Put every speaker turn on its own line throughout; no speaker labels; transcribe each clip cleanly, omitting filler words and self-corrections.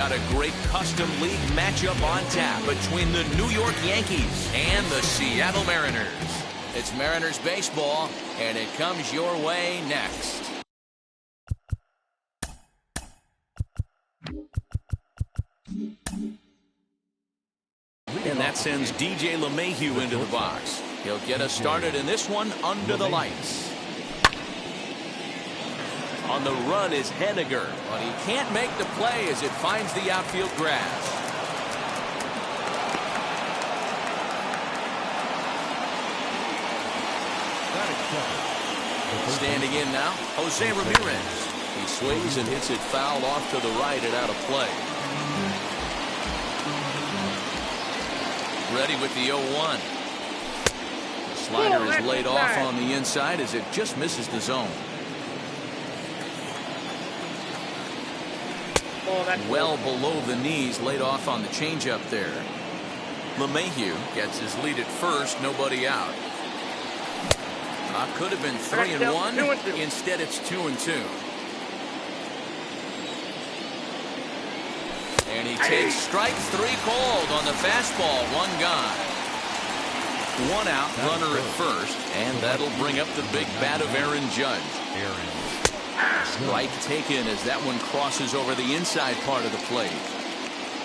Got a great custom league matchup on tap between the New York Yankees and the Seattle Mariners. It's Mariners baseball, and it comes your way next. And that sends DJ LeMahieu into the box. He'll get us started in this one under the lights. On the run is Henniger, but he can't make the play as it finds the outfield grass. Standing in now, Jose Ramirez. He swings and hits it foul off to the right and out of play. Ready with the 0-1. The slider is laid off on the inside as it just misses the zone. Well below the knees, laid off on the changeup there. LeMahieu gets his lead at first, nobody out. Could have been 3-1. Instead, it's 2-2. And he takes strike three called on the fastball. One gone. One out, runner at first, and that'll bring up the big bat of Aaron Judge. Strike taken as that one crosses over the inside part of the plate.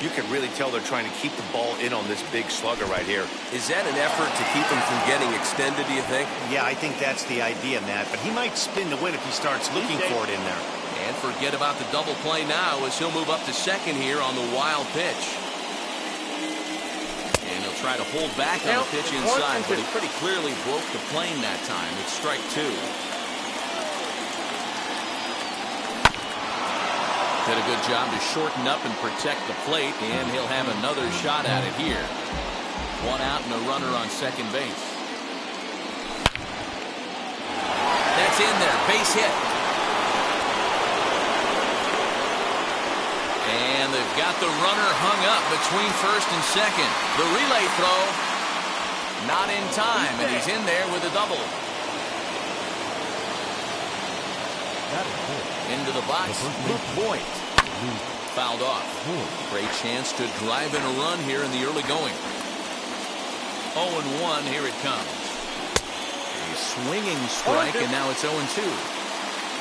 You can really tell they're trying to keep the ball in on this big slugger right here.
Is that an effort to keep him from getting extended, do you think?
Yeah, I think that's the idea, Matt. But he might spin to win if he starts looking for it in there.
And forget about the double play now as he'll move up to second here on the wild pitch. And he'll try to hold back on the pitch inside, but he pretty clearly broke the plane that time. It's strike two. Did a good job to shorten up and protect the plate, and he'll have another shot at it here. One out and a runner on second base. That's in there, base hit. And they've got the runner hung up between first and second. The relay throw, not in time, and he's in there with a double. Into the box, Luke Voigt. Fouled off. Great chance to drive in a run here in the early going. 0-1, here it comes. A swinging strike, and now it's 0-2.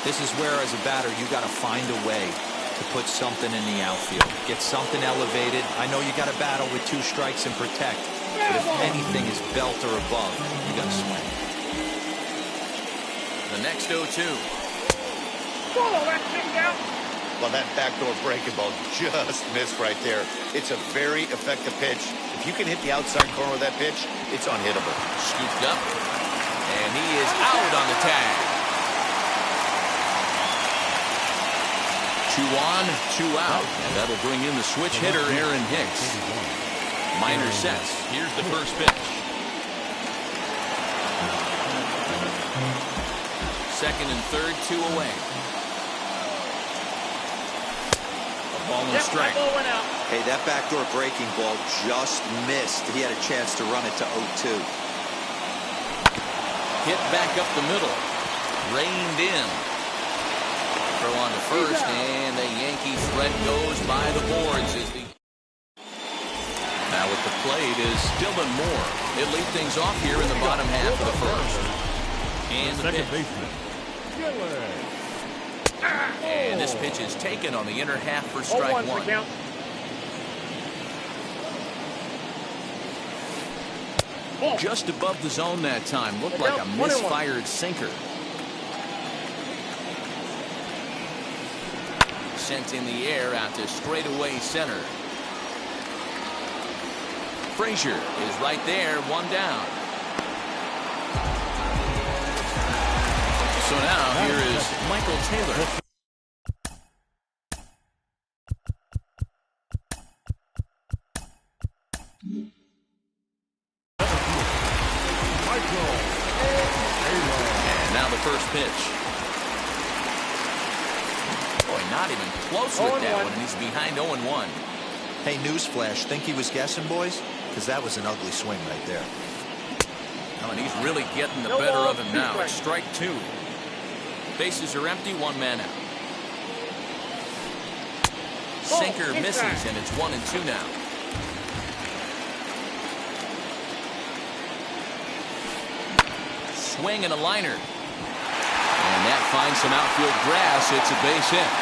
This is where, as a batter, you got to find a way to put something in the outfield. Get something elevated. I know you got to battle with 2 strikes and protect, but if anything is belt or above, you got to swing.
The next 0-2.
Well, that backdoor breaking ball just missed right there. It's a very effective pitch. If you can hit the outside corner of that pitch, it's unhittable.
Scooped up, and he is out on the tag. 2 on, 2 out, and that'll bring in the switch hitter, Aaron Hicks. Minor sets. Here's the first pitch. Second and third, 2 away. Ball and strike.
Hey, that backdoor breaking ball just missed. He had a chance to run it to 0-2.
Hit back up the middle. Reined in. Throw on to first, and the Yankee threat goes by the boards. Now with the plate is Dylan Moore. He'll lead things off here in the bottom half of the first. And the pitch. And this pitch is taken on the inner half for strike one. Just above the zone that time. Looked like a misfired sinker. Sent in the air out to straightaway center. Frazier is right there, 1 down. So now here is Michael Taylor. And now the first pitch. Boy, not even close with that one. He's behind 0-1.
Hey, newsflash, think he was guessing, boys? Because that was an ugly swing right there.
Oh, and he's really getting the better of him now. It's strike 2. Bases are empty, 1 man out. Sinker misses, and it's 1-2 now. Swing and a liner. And that finds some outfield grass. It's a base hit.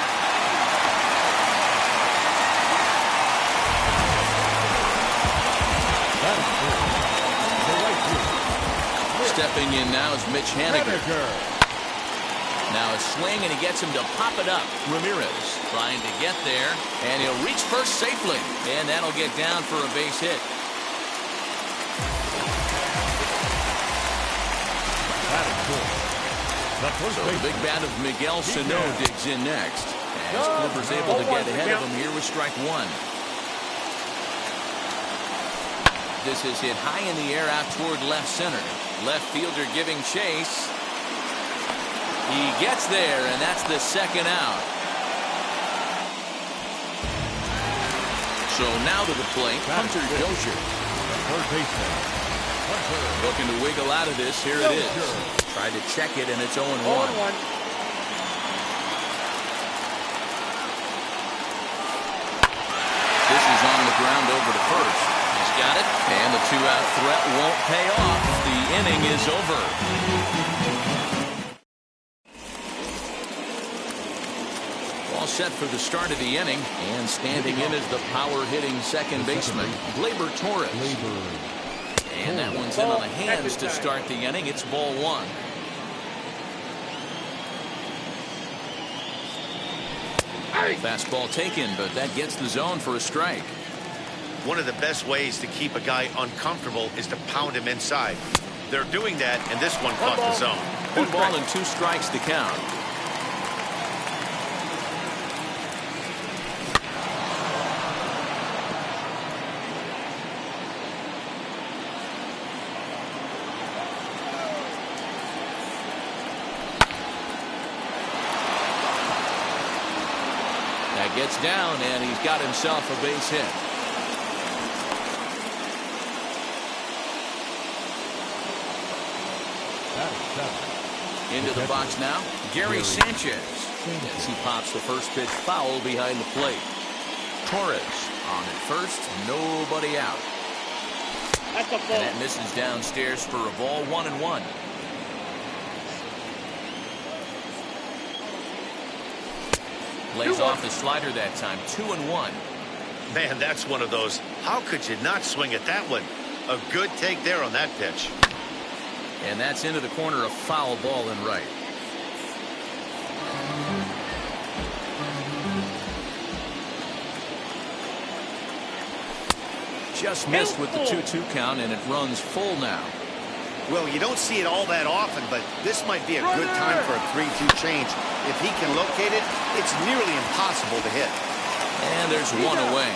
Stepping in now is Mitch Haniger. Now a swing, and he gets him to pop it up. Ramirez trying to get there, and he'll reach first safely, and that'll get down for a base hit. So the big bat of Miguel Sano digs in next, as Kluber's able to get ahead of him here with strike one. This is hit high in the air out toward left center. Left fielder giving chase. He gets there, and that's the second out. So now to the plate, Hunter Dozier. Looking to wiggle out of this. Here it is. Tried to check it, and it's 0-1. This is on the ground over to first. He's got it, and the two-out threat won't pay off. The inning is over. All set for the start of the inning, and standing in is the power-hitting second baseman, Gleyber Torres. And that one's in on the hands to start the inning. It's ball one. Fastball taken, but that gets the zone for a strike.
One of the best ways to keep a guy uncomfortable is to pound him inside. They're doing that, and this one caught the zone.
1 ball and 2 strikes to count. That gets down, and he's got himself a base hit. Into the box now, Gary Sanchez. As he pops the first pitch foul behind the plate. Torres on at first, nobody out. And that misses downstairs for a ball, 1-1. Lays off the slider that time, 2-1.
Man, that's one of those. How could you not swing at that one? A good take there on that pitch.
And that's into the corner, a foul ball and right. Just missed with the 2-2 count, and it runs full now.
Well, you don't see it all that often, but this might be a good time for a 3-2 change. If he can locate it, it's nearly impossible to hit.
And there's one away.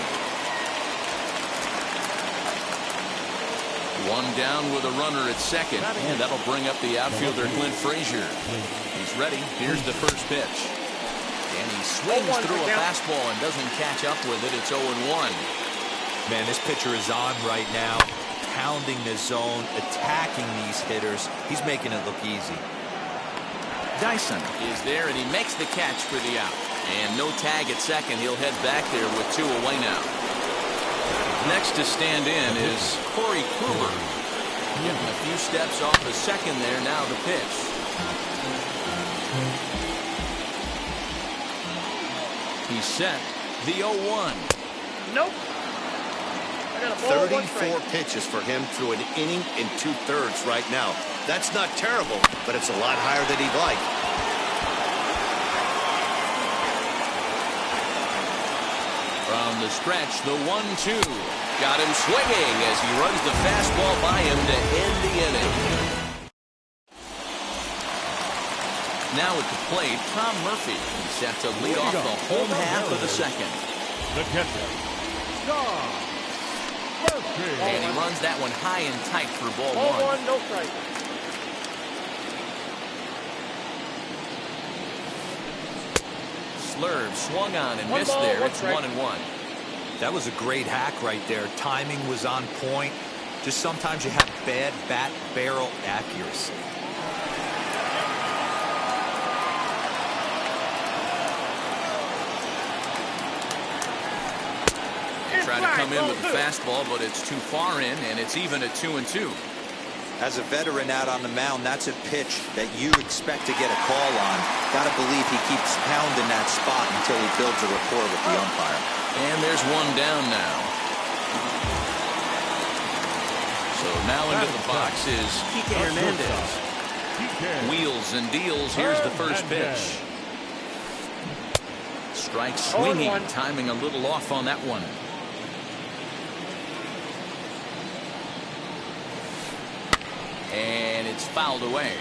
One down with a runner at second, and that'll bring up the outfielder Clint Frazier. He's ready. Here's the first pitch. And he swings through a fastball and doesn't catch up with it. It's 0-1.
Man, this pitcher is on right now, pounding the zone, attacking these hitters. He's making it look easy.
Dyson is there, and he makes the catch for the out. And no tag at second. He'll head back there with 2 away now. Next to stand in is Corey Kluber. Getting a few steps off the second there. Now the pitch. He's set. The 0-1.
Nope.
34 pitches for him through an inning and 2/3 right now. That's not terrible, but it's a lot higher than he'd like.
From the stretch, the 1-2. Got him swinging as he runs the fastball by him to end the inning. Now at the plate, Tom Murphy. He's set to lead off the home half of the second.
The catcher, Tom Murphy.
And he runs that one high and tight for ball one.
No strike.
Slurve swung on and missed there. It's 1-1.
That was a great hack right there. Timing was on point. Just sometimes you have bad bat barrel accuracy.
Try to come in with the fastball, but it's too far in, and it's even at 2-2.
As a veteran out on the mound, that's a pitch that you expect to get a call on. Got to believe he keeps pounding that spot until he builds a rapport with the umpire.
And there's one down now. So now into the box is Kike Hernandez. Wheels and deals. Here's the first pitch. Strike swinging, timing a little off on that one. And it's fouled away.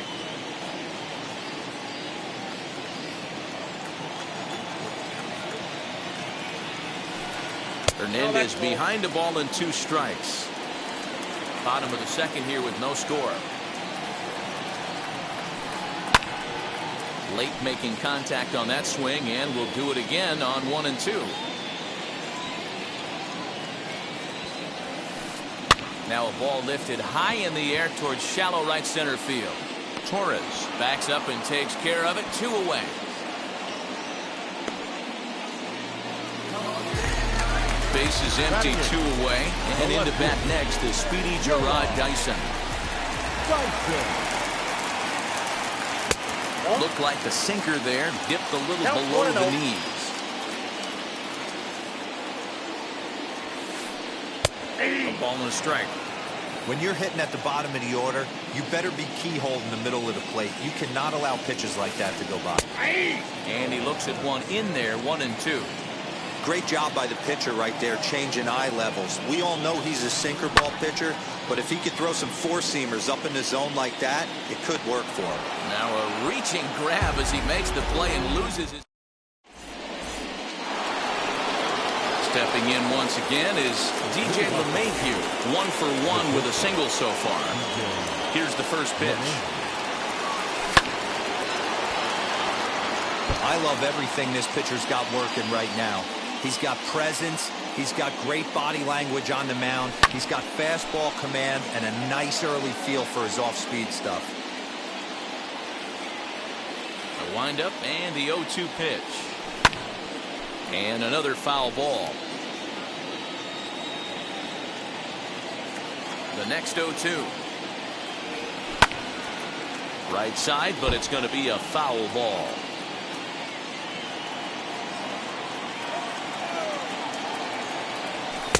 Hernandez behind the ball and 2 strikes. Bottom of the second here with no score. Late making contact on that swing, and will do it again on 1-2. Now a ball lifted high in the air towards shallow right center field. Torres backs up and takes care of it. 2 away. Base is empty, 2 away. And into bat next is speedy Gerard Dyson. Looked like the sinker there, dipped a little below the knees. A ball and a strike.
When you're hitting at the bottom of the order, you better be keyhole in the middle of the plate. You cannot allow pitches like that to go by.
And he looks at one in there, 1-2.
Great job by the pitcher right there, changing eye levels. We all know he's a sinker ball pitcher, but if he could throw some 4-seamers up in the zone like that, it could work for him.
Now a reaching grab as he makes the play and loses his. Stepping in once again is DJ LeMahieu, 1 for 1 with a single so far. Here's the first pitch.
I love everything this pitcher's got working right now. He's got presence. He's got great body language on the mound. He's got fastball command and a nice early feel for his off-speed stuff.
The windup and the 0-2 pitch. And another foul ball. The next 0-2. Right side, but it's going to be a foul ball.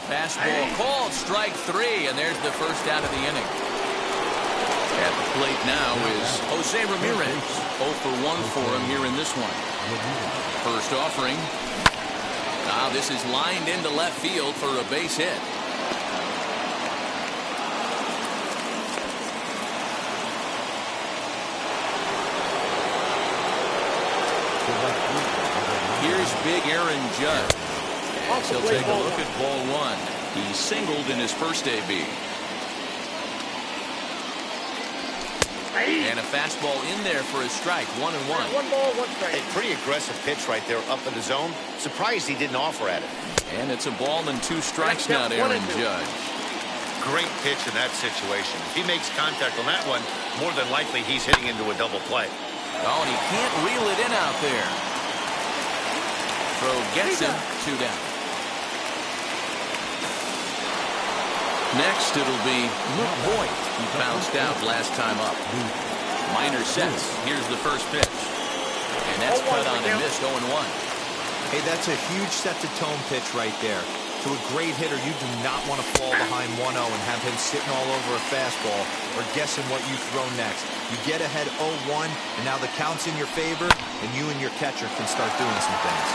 Fastball called, strike 3, and there's the first out of the inning. At the plate now is Jose Ramirez. 0 for 1 for him here in this one. First offering. Now this is lined into left field for a base hit. Here's big Aaron Judge. As he'll take a look at ball 1. He singled in his first AB. And a fastball in there for a strike. 1-1.
1 ball, 1 strike. A pretty aggressive pitch right there up in the zone. Surprised he didn't offer at it.
And it's a ball and 2 strikes now to Aaron Judge.
Great pitch in that situation. If he makes contact on that one, more than likely he's hitting into a double play.
Oh, and he can't reel it in out there. Throw gets him. 2 down. Next, it'll be Luke Voigt. He bounced out last time up. Minor sets. Here's the first pitch. And that's cut on and missed 0-1.
Hey, that's a huge set-to-tone pitch right there. To a great hitter, you do not want to fall behind 1-0 and have him sitting all over a fastball or guessing what you throw next. You get ahead 0-1, and now the count's in your favor, and you and your catcher can start doing some things.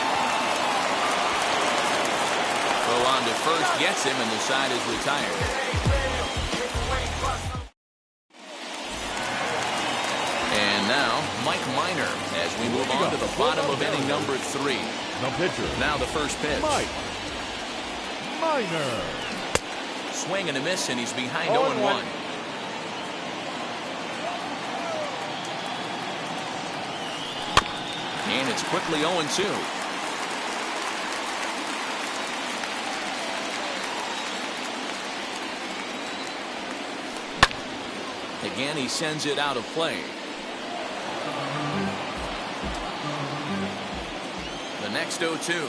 Throw on to first, gets him, and the side is retired. And now, Mike Minor, as we move on to the bottom of inning number 3.
The pitcher.
Now the first pitch.
Mike Minor.
Swing and a miss, and he's behind 0-1. And it's quickly 0-2. Again, he sends it out of play. The next 0-2.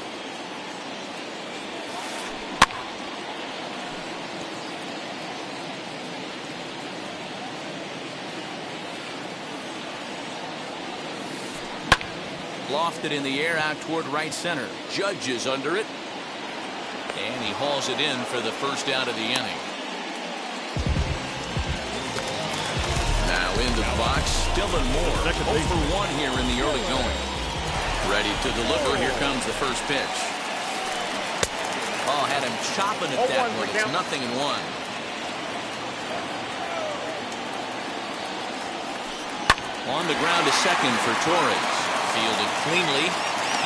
Lofted in the air out toward right center. Judge is under it. And he hauls it in for the first out of the inning. Now into the box, Dylan Moore. 0 for 1 here in the early going. Ready to deliver. Here comes the first pitch. Oh, had him chopping at that one. It's 0-1. On the ground to second for Torres. Fielded cleanly.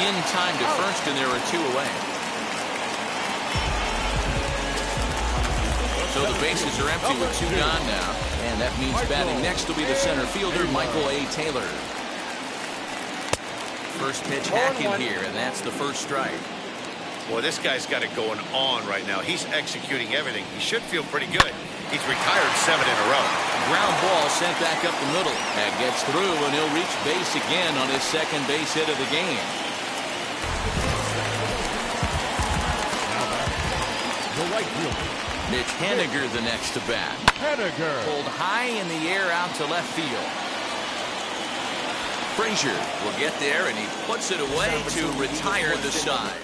In time to first, and there are 2 away. So the bases are empty with 2 gone now. And that means batting next will be the center fielder, Michael A. Taylor. First pitch hacking here, and that's the first strike.
Boy, this guy's got it going on right now. He's executing everything. He should feel pretty good. He's retired 7 in a row.
Ground ball sent back up the middle. That gets through, and he'll reach base again on his second base hit of the game.
The right fielder.
Mitch Haniger the next to bat.
Haniger.
Pulled high in the air out to left field. Frazier will get there, and he puts it away to retire the side.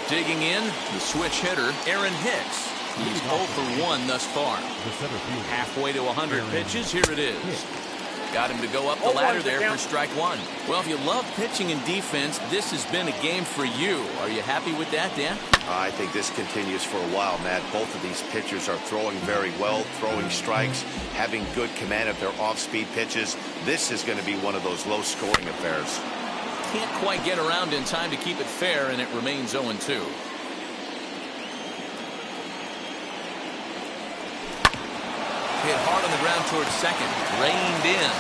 Digging in, the switch hitter, Aaron Hicks. He's 0 for 1 thus far. Halfway to 100 pitches, here it is. Got him to go up the ladder there for strike 1. Well, if you love pitching and defense, this has been a game for you. Are you happy with that, Dan?
I think this continues for a while, Matt. Both of these pitchers are throwing very well, throwing strikes, having good command of their off-speed pitches. This is going to be one of those low-scoring affairs.
Can't quite get around in time to keep it fair, and it remains 0-2. Hit hard on the ground towards second. Reined in.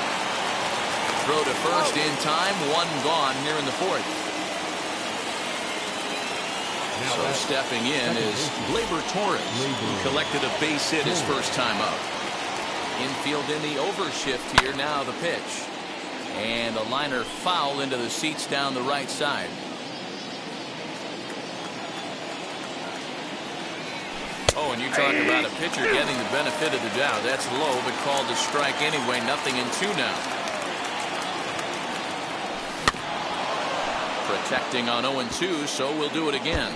Throw to first in time. 1 gone here in the 4th. So stepping in is Gleyber Torres, who collected a base hit his first time up. Infield in the overshift here. Now the pitch. And a liner foul into the seats down the right side. Oh, and you talk about a pitcher getting the benefit of the doubt. That's low, but called a strike anyway. 0-2 now. Protecting on 0-2, so we'll do it again.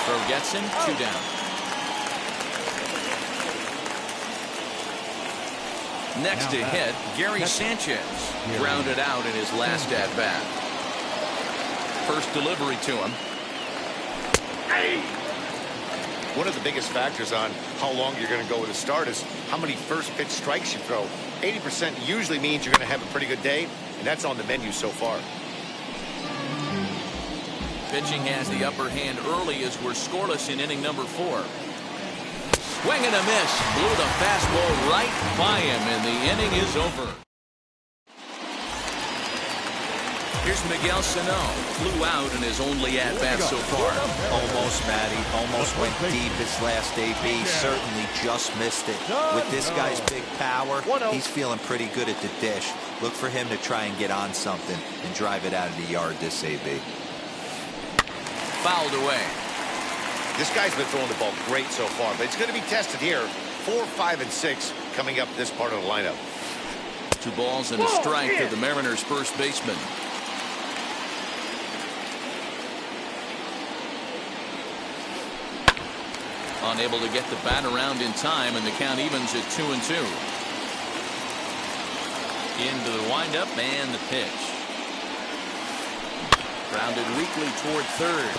Throw gets him, 2 down. Next to hit, Gary Sanchez grounded out in his last at-bat. First delivery to him.
One of the biggest factors on how long you're going to go with a start is how many first pitch strikes you throw. 80% usually means you're going to have a pretty good day, and that's on the menu so far.
Pitching has the upper hand early as we're scoreless in inning number 4. Swing and a miss. Blew the fastball right by him, and the inning is over. Here's Miguel Sano. Flew out in his only at-bat so far.
Almost, Matty. Almost went deep his last AB. Certainly just missed it. With this guy's big power, he's feeling pretty good at the dish. Look for him to try and get on something and drive it out of the yard this AB.
Fouled away.
This guy's been throwing the ball great so far, but it's going to be tested here. 4, 5, and 6 coming up this part of the lineup.
2 balls and a strike to the Mariners' first baseman. Unable to get the bat around in time, and the count evens at 2-2. Into the windup and the pitch. Grounded weakly toward third.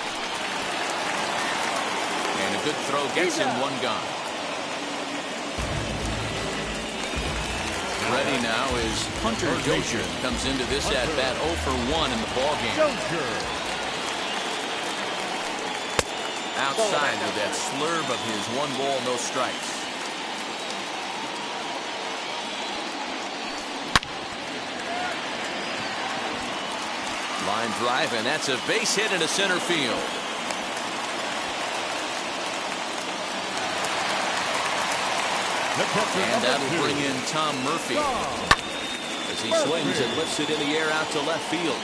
And a good throw gets him 1 gone. Ready now is Hunter Dozier. Comes into this at-bat 0 for 1 in the ballgame. Outside with that slurve of his 1 ball, no strikes. Line drive, and that's a base hit into center field. And that'll bring in Tom Murphy as he swings and lifts it in the air out to left field.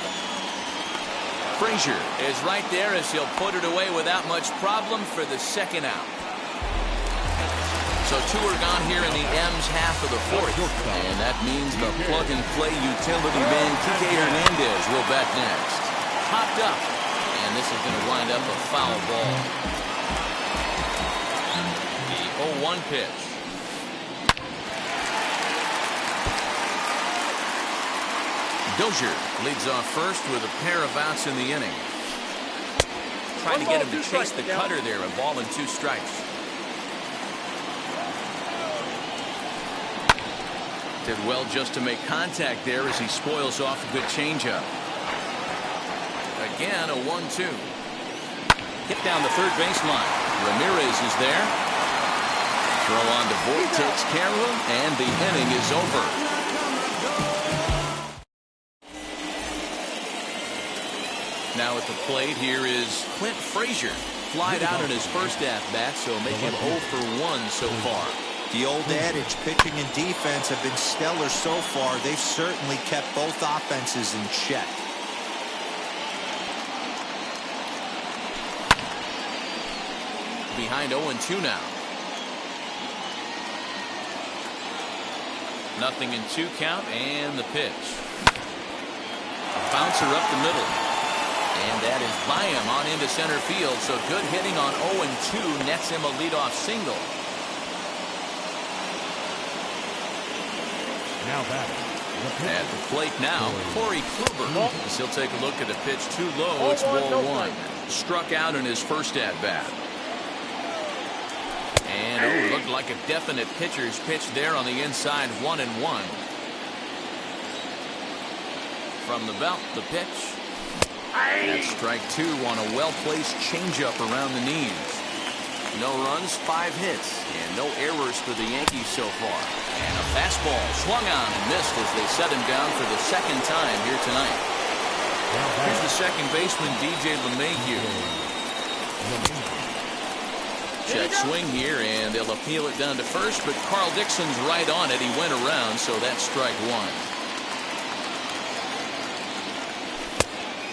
Frazier is right there as he'll put it away without much problem for the second out. So two are gone here in the M's half of the fourth. And that means the plug-and-play utility man, Kike Hernandez, will bat next. Popped up. And this is going to wind up a foul ball. The 0-1 pitch. Dozier leads off first with a pair of outs in the inning. Trying to get him to chase the cutter there. A ball and 2 strikes. Did well just to make contact there as he spoils off a good changeup. Again, a 1-2. Hit down the third baseline. Ramirez is there. Throw on to Voigt, takes care of him, and the inning is over. Now at the plate here is Clint Frazier. Flied out in his first at-bat, so make him 0 for 1 so far.
The old adage, pitching and defense have been stellar so far. They've certainly kept both offenses in check.
Behind 0-2 now. 0-2 count, and the pitch. A bouncer up the middle. And that is by him on into center field. So good hitting on 0-2 nets him a leadoff single.
Now back.
At the plate now, Corey Kluber. As he'll take a look at the pitch too low. It's ball 1. Struck out in his first at bat. And looked like a definite pitcher's pitch there on the inside. 1-1. From the belt, the pitch. That's strike 2 on a well-placed changeup around the knees. No runs, 5 hits, and no errors for the Yankees so far. And a fastball swung on and missed as they set him down for the second time here tonight. Here's the second baseman, DJ LeMahieu. Check swing here, and they'll appeal it down to first, but Carl Dixon's right on it. He went around, so that's strike 1.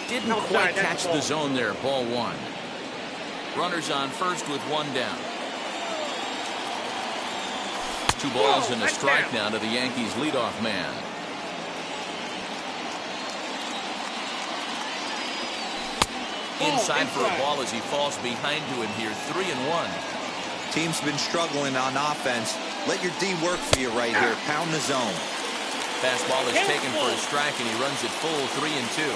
Didn't quite catch the zone there, ball 1. Runners on first with 1 down. 2 balls and a strike now to the Yankees leadoff man. Inside for a ball as he falls behind to him here. 3-1.
Team's been struggling on offense. Let your D work for you right here. Pound the zone.
Fastball is taken for a strike, and he runs it full. 3-2.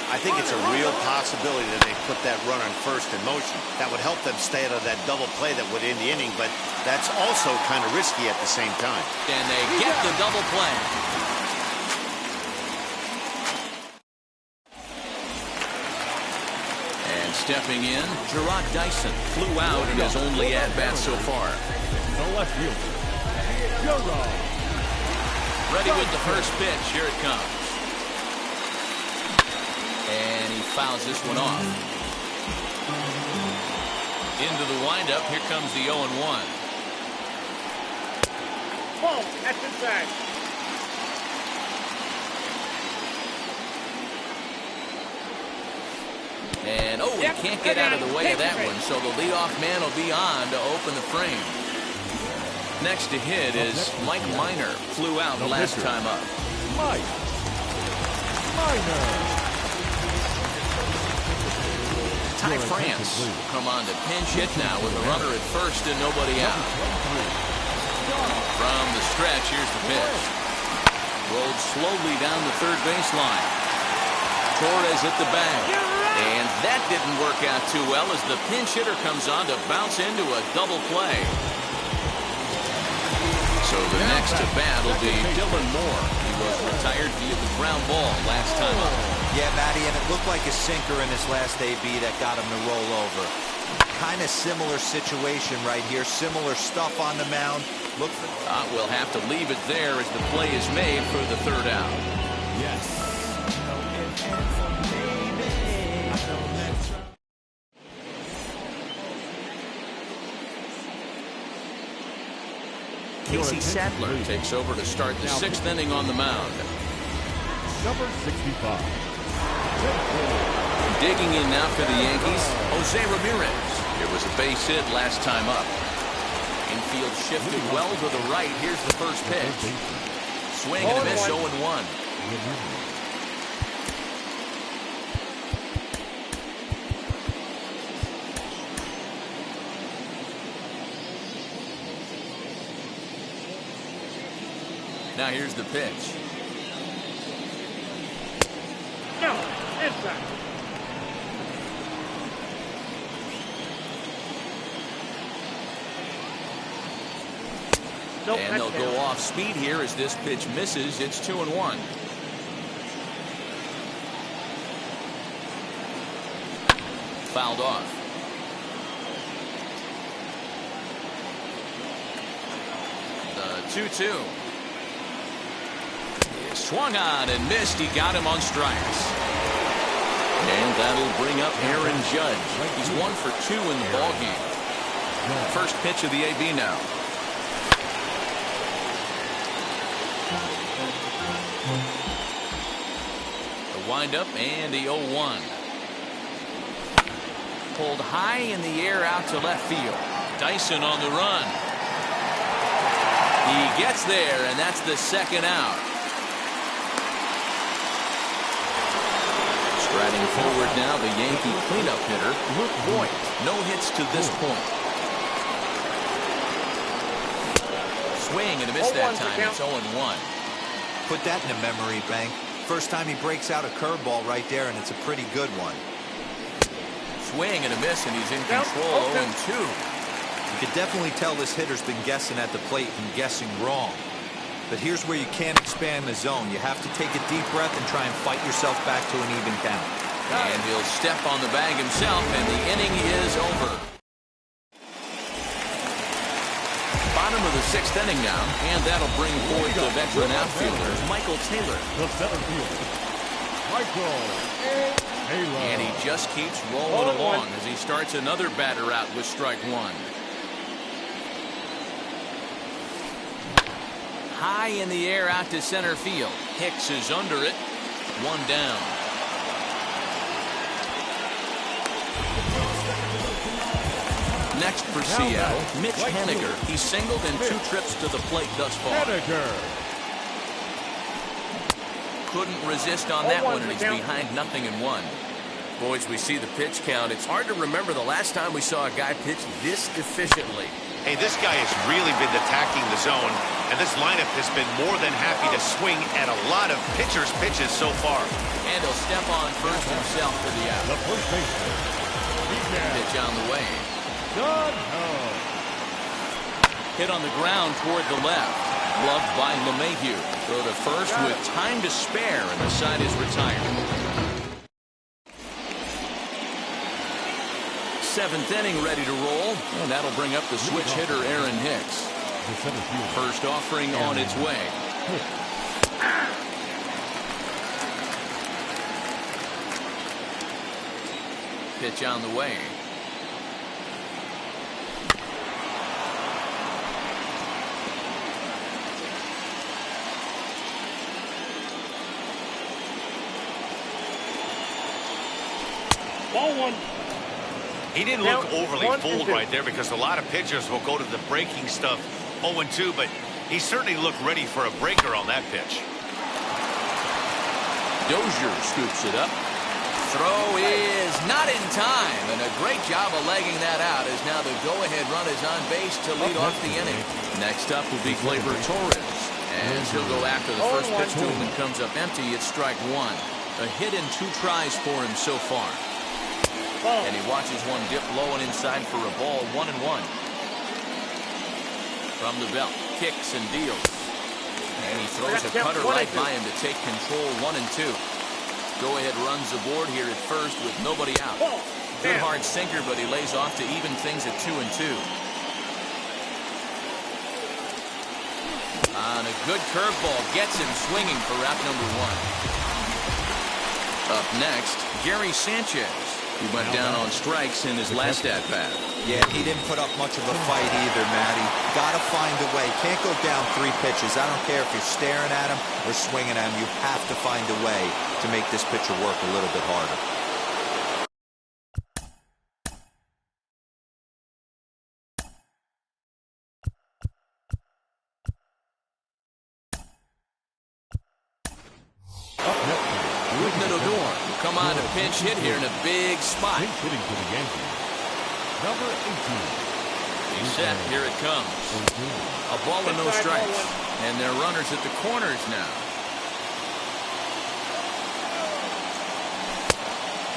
I think it's a real possibility that they put that runner in first in motion. That would help them stay out of that double play that would end the inning, but that's also kind of risky at the same time.
And they get the double play. And stepping in, Gerard Dyson flew out in his only at-bat so far.
The left fielder, Gerard.
Ready with the first pitch. Here it comes. And he fouls this one off. Into the windup. Here comes the 0-1.
Ball at the back.
And he can't get out of the way of that one. So the leadoff man will be on to open the frame. Next to hit is Mike Minor. Flew out last time up.
Mike Minor.
Ty France will come on to pinch hit now with a runner at first and nobody out. From the stretch, here's the pitch. Rolled slowly down the third baseline. Torres at the bag. And that didn't work out too well as the pinch hitter comes on to bounce into a double play. So the next to bat will be Dylan Moore. He was retired via the ground ball last time up.
Yeah, Matty, and it looked like a sinker in his last AB that got him to roll over. Kind of similar situation right here. Similar stuff on the mound. Look for...
We'll have to leave it there as the play is made for the third out.
Yes.
Casey Sadler takes over to start the 6th inning on the mound.
Number 65.
Digging in now for the Yankees, Jose Ramirez. It was a base hit last time up. Infield shifted well to the right. Here's the first pitch. Swing and a miss, 0-1. Now here's the pitch.
No, inside. Nope,
and they'll go off speed here as this pitch misses. It's 2-1. Fouled off. The 2-2. Swung on and missed. He got him on strikes. And that'll bring up Aaron Judge. He's 1 for 2 in the ballgame. First pitch of the AB now. The windup and the 0-1. Pulled high in the air out to left field. Dyson on the run. He gets there, and that's the second out. Striding forward now, the Yankee cleanup hitter, Luke Boyd. No hits to this point. Swing and a miss that time. It's 0-1.
Put that in a memory bank. First time he breaks out a curveball right there, and it's a pretty good one.
Swing and a miss, and he's in control. 0-2.
You could definitely tell this hitter's been guessing at the plate and guessing wrong. But here's where you can't expand the zone. You have to take a deep breath and try and fight yourself back to an even count.
And he'll step on the bag himself, and the inning is over. Bottom of the 6th inning now, and that'll bring forward the veteran outfielder, Michael Taylor.
The center fielder, Michael Taylor.
And he just keeps rolling along as he starts another batter out with strike 1. High in the air out to center field. Hicks is under it. 1 down. Next for Seattle, Mitch Haniger. He's singled in 2 trips to the plate thus far. Couldn't resist on that one, and he's behind 0-1. Boys, we see the pitch count. It's hard to remember the last time we saw a guy pitch this efficiently.
Hey, this guy has really been attacking the zone, and this lineup has been more than happy to swing at a lot of pitchers' pitches so far.
And he'll step on first himself for the out.
The first baseman.
Pitch on the way. Hit on the ground toward the left. Gloved by LeMahieu. Throw to first with time to spare, and the side is retired. 7th inning ready to roll, and that'll bring up the switch hitter Aaron Hicks. First offering on its way. Pitch on the way.
Ball 1.
He didn't look overly fooled right there because a lot of pitchers will go to the breaking stuff 0-2, but he certainly looked ready for a breaker on that pitch.
Dozier scoops it up. Throw is not in time, and a great job of legging that out as now the go-ahead run is on base to lead off the inning. Next up will be Gleyber Torres, as he'll go after the first pitch to him and comes up empty. It's strike 1. A hit in 2 tries for him so far. And he watches one dip low and inside for a ball. 1-1. From the belt, kicks and deals. And he throws a cutter right by him to take control. 1-2. Go-ahead runs aboard here at first with nobody out. Good hard sinker, but he lays off to even things at 2-2. On a good curveball, gets him swinging for out number 1. Up next, Gary Sanchez. He went down on strikes in his last at-bat.
Yeah, he didn't put up much of a fight either, Matty. Got to find a way. Can't go down 3 pitches. I don't care if you're staring at him or swinging at him. You have to find a way to make this pitcher work a little bit harder.
come on to pinch hit here in a big spot.
Pinch hitting for the Yankees. Number 18.
He's set. Here it comes. A ball and no strikes. And they're runners at the corners now.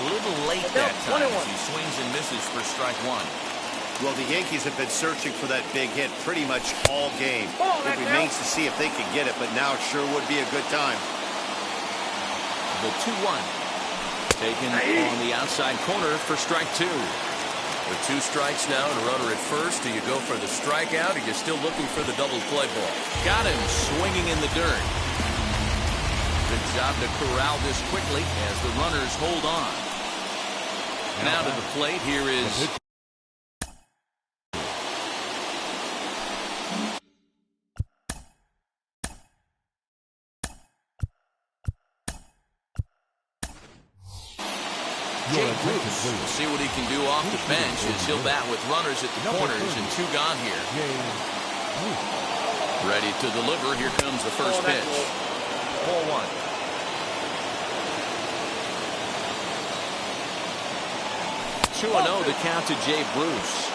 A little late that time as he swings and misses for strike one.
Well, the Yankees have been searching for that big hit pretty much all game. It remains to see if they can get it, but now it sure would be a good time.
The 2-1. Taken on the outside corner for strike two. With 2 strikes now and a runner at first, do you go for the strikeout or you're still looking for the double play ball? Got him swinging in the dirt. Good job to corral this quickly as the runners hold on. Now to the plate, here is Jay Bruce. We'll see what he can do off the bench as he'll bat with runners at the corners and 2 gone here. Ready to deliver. Here comes the first pitch. 4-1. Two 2-0 the count to Jay Bruce.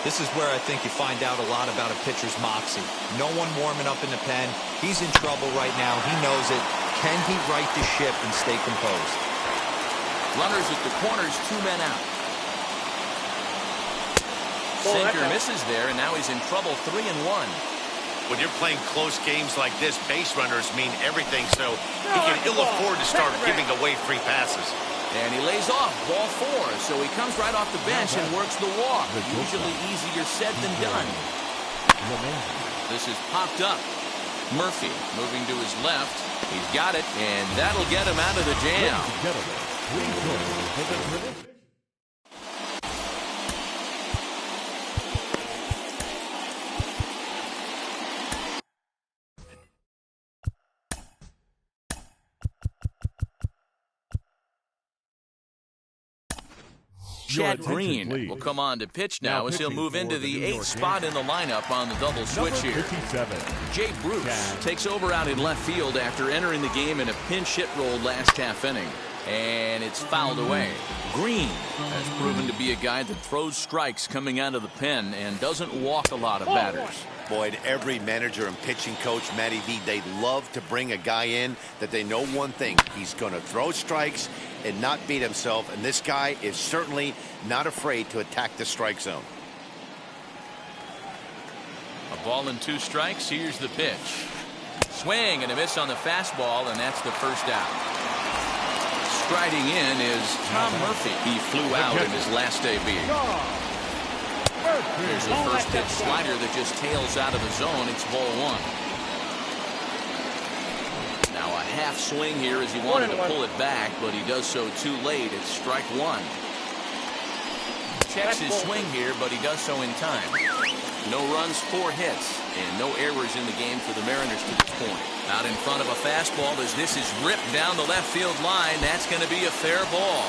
This is where I think you find out a lot about a pitcher's moxie. No one warming up in the pen. He's in trouble right now. He knows it. Can he right the ship and stay composed?
Runners at the corners, 2 men out. Sinker misses there, and now he's in trouble, 3-1.
When you're playing close games like this, base runners mean everything, so he can ill afford to start giving away free passes.
And he lays off, ball 4, so he comes right off the bench and works the walk. Usually easier said than done. This is popped up. Murphy moving to his left. He's got it, and that'll get him out of the jam. Chad Green will come on to pitch now as he'll move into the 8th spot in the lineup on the double switch here. Jay Bruce takes over out in left field after entering the game in a pinch hit role last half inning. And it's fouled away. Green has proven to be a guy that throws strikes coming out of the pen and doesn't walk a lot of batters.
Boyd, every manager and pitching coach, Matty V, they love to bring a guy in that they know one thing. He's going to throw strikes and not beat himself. And this guy is certainly not afraid to attack the strike zone.
A ball and 2 strikes. Here's the pitch. Swing and a miss on the fastball, and that's the first out. Striding in is Tom Murphy. He flew out in his last debut. Here's the first pitch slider that just tails out of the zone. It's ball 1. Now a half swing here as he wanted to pull it back, but he does so too late. It's strike 1. Checks his swing here, but he does so in time. No runs, 4 hits, and no errors in the game for the Mariners to this point. Out in front of a fastball as this is ripped down the left field line. That's going to be a fair ball.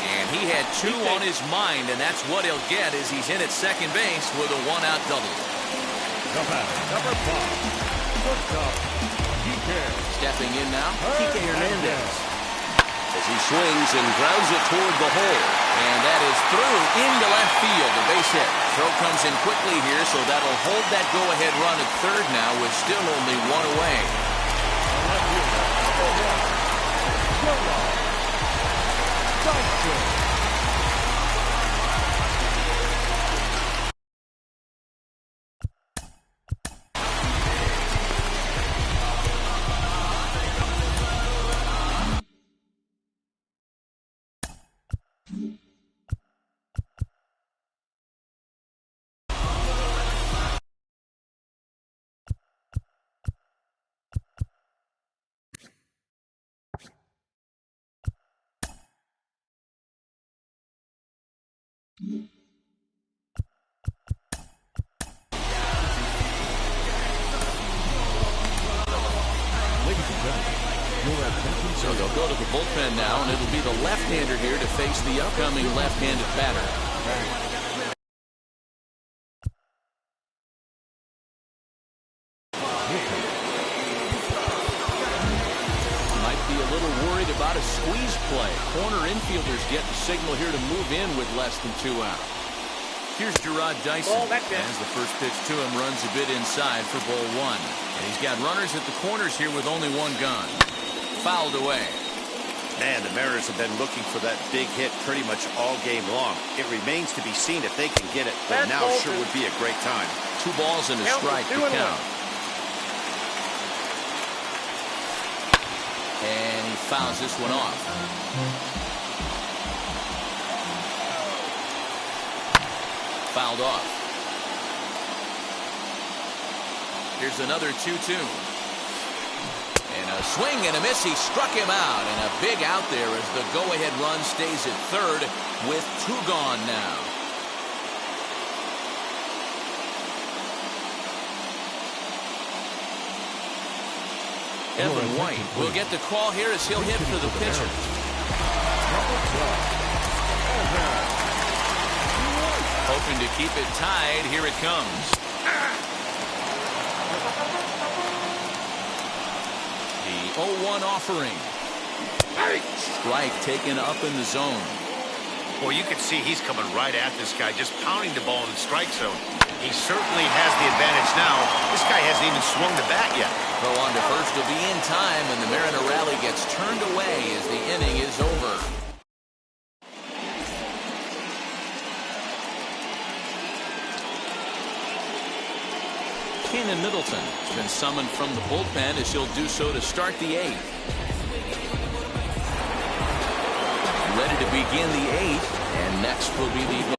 And he had 2 on his mind, and that's what he'll get as he's in at second base with a 1-out double.
The batter, number 5, shortstop, Hicks.
Stepping in now, Kike Hernandez. As he swings and grounds it toward the hole. And that is through into left field, a base hit. Throw comes in quickly here, so that'll hold that go-ahead run at third now with still only 1 away.
Sanchez.
So they'll go to the bullpen now, and it'll be the left-hander here to face the upcoming left-handed batter. here to move in with less than 2 out. Here's Gerard Dyson as the first pitch to him runs a bit inside for ball 1. And he's got runners at the corners here with only 1 gone. Fouled away.
Man, the Mariners have been looking for that big hit pretty much all game long. It remains to be seen if they can get it, but now sure would be a great time.
2 balls and a strike to count. And he fouls this one off. Fouled off. Here's another 2-2. And a swing and a miss. He struck him out. And a big out there as the go-ahead run stays at third with 2 gone now. Evan White will get the call here as he'll hit for the pitcher. Hoping to keep it tied. Here it comes. The 0-1 offering. Strike taken up in the zone.
Well, you can see he's coming right at this guy, just pounding the ball in the strike zone. He certainly has the advantage now. This guy hasn't even swung the bat yet.
Throw on to first will be in time, and the Mariner rally gets turned away as the inning is over. Keenan Middleton has been summoned from the bullpen as he'll do so to start the 8th. Ready to begin the 8th, and next will be the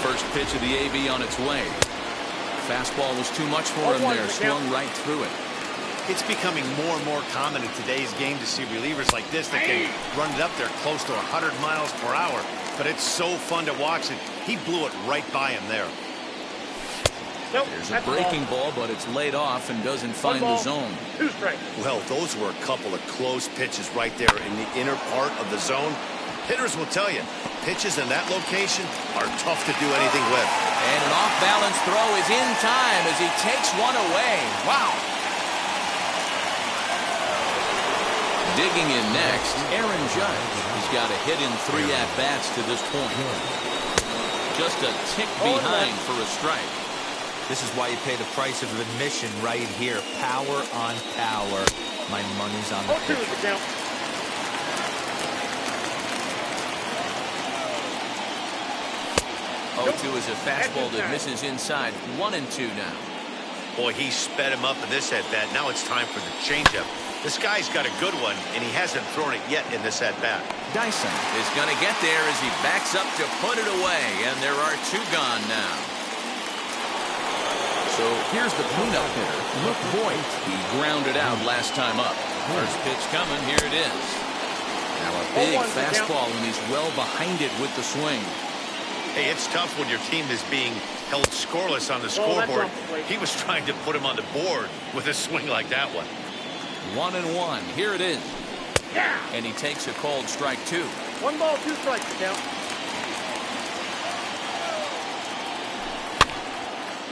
first pitch of the AB on its way. Fastball was too much for him there, swung right through it.
It's becoming more and more common in today's game to see relievers like this that can run it up there close to 100 miles per hour. But it's so fun to watch it. He blew it right by him there.
There's a breaking ball, but it's laid off and doesn't find the zone.
2 strikes.
Well, those were a couple of close pitches right there in the inner part of the zone. Hitters will tell you, pitches in that location are tough to do anything with.
And an off-balance throw is in time as he takes one away. Wow. Digging in next, Aaron Judge. He's got a hit in 3 at-bats to this point. Just a tick behind for a strike.
This is why you pay the price of admission right here. Power on power. My money's on the pitcher.
0-2 is a fastball that misses inside. 1-2 now.
Boy, he sped him up in this at-bat. Now it's time for the changeup. This guy's got a good one, and he hasn't thrown it yet in this at-bat.
Dyson is going to get there as he backs up to put it away, and there are 2 gone now. So here's the cleanup hitter, Luke Voigt. He grounded out last time up. First pitch coming, here it is. Now a big fastball, and he's well behind it with the swing.
Hey, it's tough when your team is being held scoreless on the scoreboard. He was trying to put him on the board with a swing like that one.
1-1. Here it is.
Yeah.
And he takes a called strike 2.
1 ball, 2 strikes to count.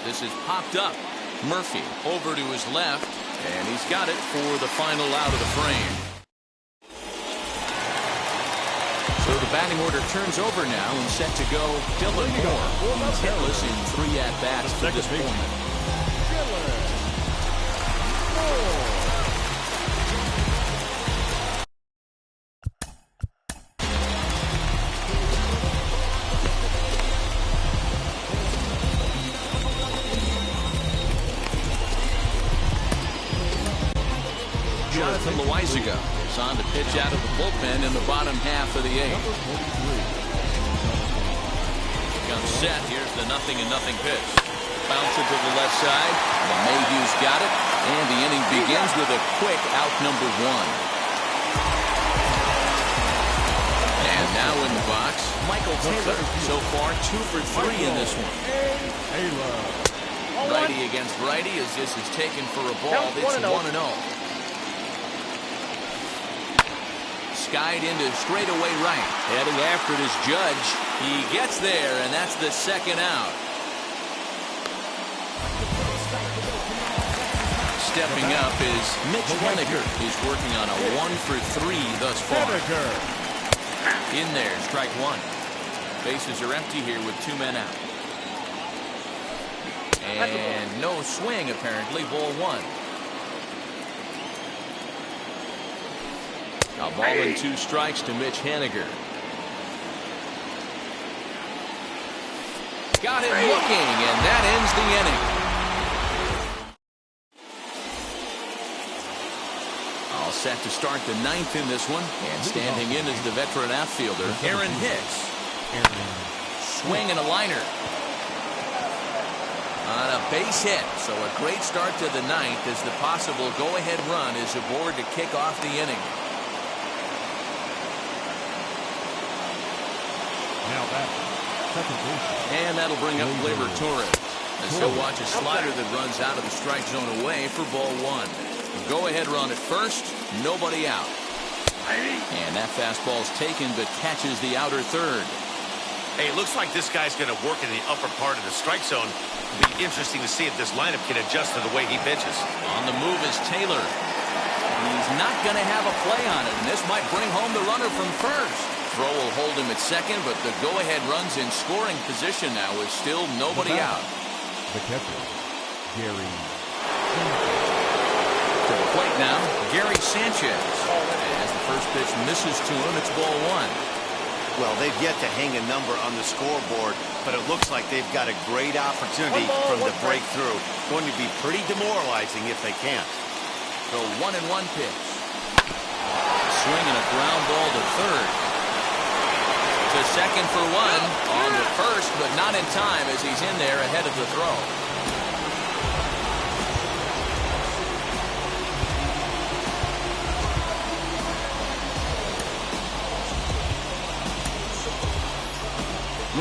This is popped up. Murphy over to his left, and he's got it for the final out of the frame. So the batting order turns over now and set to go Dylan Moore. He's hitless in 3 at-bats to this point. Jonathan Loizaga is on to pitch out of the bullpen in the bottom half of the 8th. Comes set. Here's the 0-0 pitch. Bounce it to the left side. Mayhew's got it. And the inning begins with a quick out number 1. And now in the box, Michael Taylor. So far 2 for 3 in this one. Righty against righty as this is taken for a ball. It's 1-0. Skied into straightaway right. Heading after it is Judge. He gets there, and that's the 2nd out. stepping up is Mitch Henniger. He's working on a 1-for-3 thus far. In there, strike one. Bases are empty here with 2 men out. And no swing, apparently. Ball one. A ball and 2 strikes to Mitch Henniger. Got him looking, and that ends the inning. All set to start the 9th in this one. And standing in is the veteran outfielder, Aaron Hicks. Swing and a liner. On a base hit. So a great start to the 9th as the possible go-ahead run is aboard to kick off the inning.
Now that second base.
And that'll bring up Gleyber Torres. As he'll watch a slider that runs out of the strike zone away for ball one. Go-ahead run at first, nobody out. And that fastball's taken but catches the outer third.
Hey, it looks like this guy's going to work in the upper part of the strike zone. It'll be interesting to see if this lineup can adjust to the way he pitches.
On the move is Taylor. He's not going to have a play on it, and this might bring home the runner from first. Throw will hold him at second, but the go-ahead run's in scoring position now with still nobody out.
The catcher, Gary.
To the plate now, Gary Sanchez. As the first pitch misses to him, it's ball one.
Well, they've yet to hang a number on the scoreboard, but it looks like they've got a great opportunity from the breakthrough. Going to be pretty demoralizing if they can't.
The 1-1 pitch. Swing and a ground ball to third. To second for one. On to first, but not in time as he's in there ahead of the throw.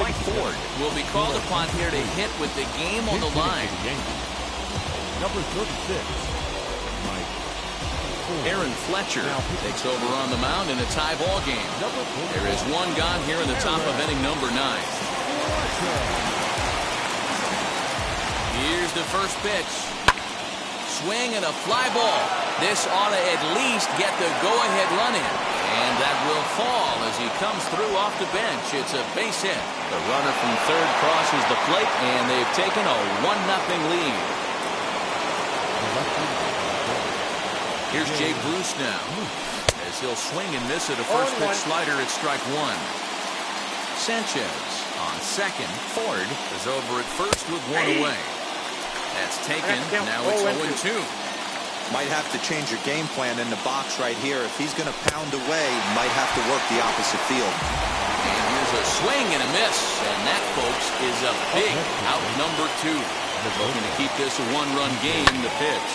Mike Ford will be called upon here to hit with the game on the line.
Number 36, Mike Ford.
Aaron Fletcher takes over on the mound in a tie ball game. There is one gone here in the top of inning number 9. Here's the first pitch. Swing and a fly ball. This ought to at least get the go-ahead run in. And that will fall as he comes through off the bench. It's a base hit. The runner from third crosses the plate, and they've taken a 1-0 lead. Here's Jay Bruce now, as he'll swing and miss at a first pitch slider at strike one. Sanchez on second. Ford is over at first with one away. That's taken. Now it's 0-2.
Might have to change your game plan in the box right here. If he's going to pound away, might have to work the opposite field.
And here's a swing and a miss. And that, folks, is a big out number 2. Looking to keep this a 1-run game, the pitch.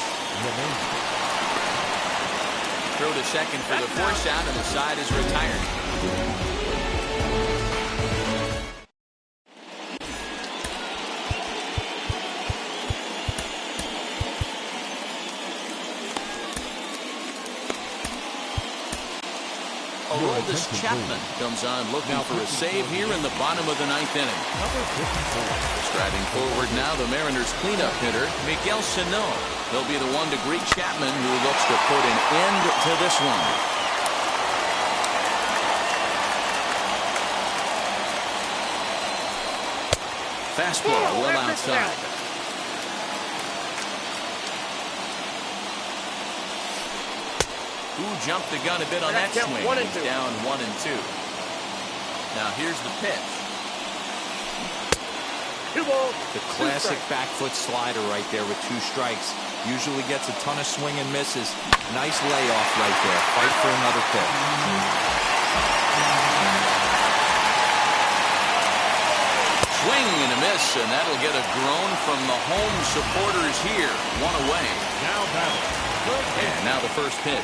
Throw to second for the force out, and the side is retired. Aroldis Chapman comes on looking for a save here in the bottom of the 9th inning. Striding forward now, the Mariners' cleanup hitter, Miguel Sano. He'll be the one to greet Chapman, who looks to put an end to this one. Fastball well outside. Who jumped the gun a bit on that swing. He's down 1-2. Now here's the pitch.
The classic back foot slider right there with 2 strikes. Usually gets a ton of swing and misses. Nice layoff right there. Fight for another pitch.
Swing and a miss, and that'll get a groan from the home supporters here. One away.
Now battle.
And now the first pitch.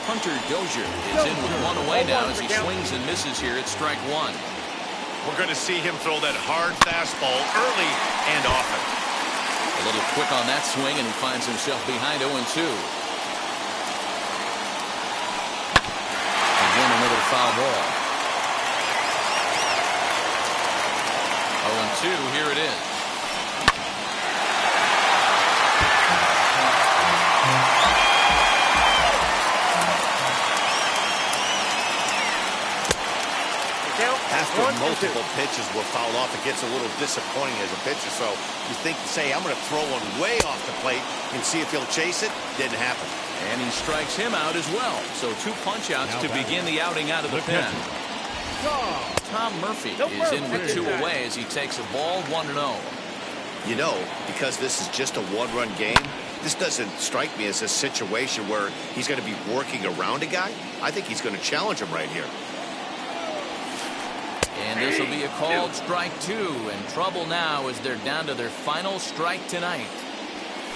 Hunter Dozier is in with one away now as he swings and misses here at strike one.
We're going to see him throw that hard fastball early and often.
A little quick on that swing, and he finds himself behind 0-2. Again, another foul ball. 0-2, here it is.
multiple pitches were fouled off. It gets a little disappointing as a pitcher. So you think, say, I'm going to throw one way off the plate and see if he'll chase it. Didn't happen.
And he strikes him out as well. So 2 punch-outs to begin the outing out of the pen. Tom Murphy is in with 2 away as he takes a ball 1-0.
You know, because this is just a 1-run game, this doesn't strike me as a situation where he's going to be working around a guy. I think he's going to challenge him right here.
And this will be a called strike 2. And trouble now as they're down to their final strike tonight.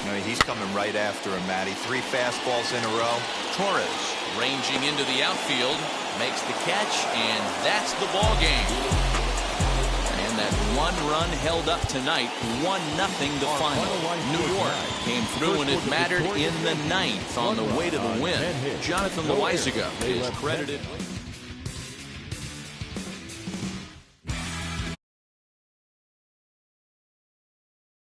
You know, he's coming right after him, Matty. 3 fastballs in a row.
Torres ranging into the outfield, makes the catch, and that's the ball game. And that 1 run held up tonight, 1-0 the final. New York came through and it mattered in the 9th on the way to the win. Jonathan Loaizaga is credited with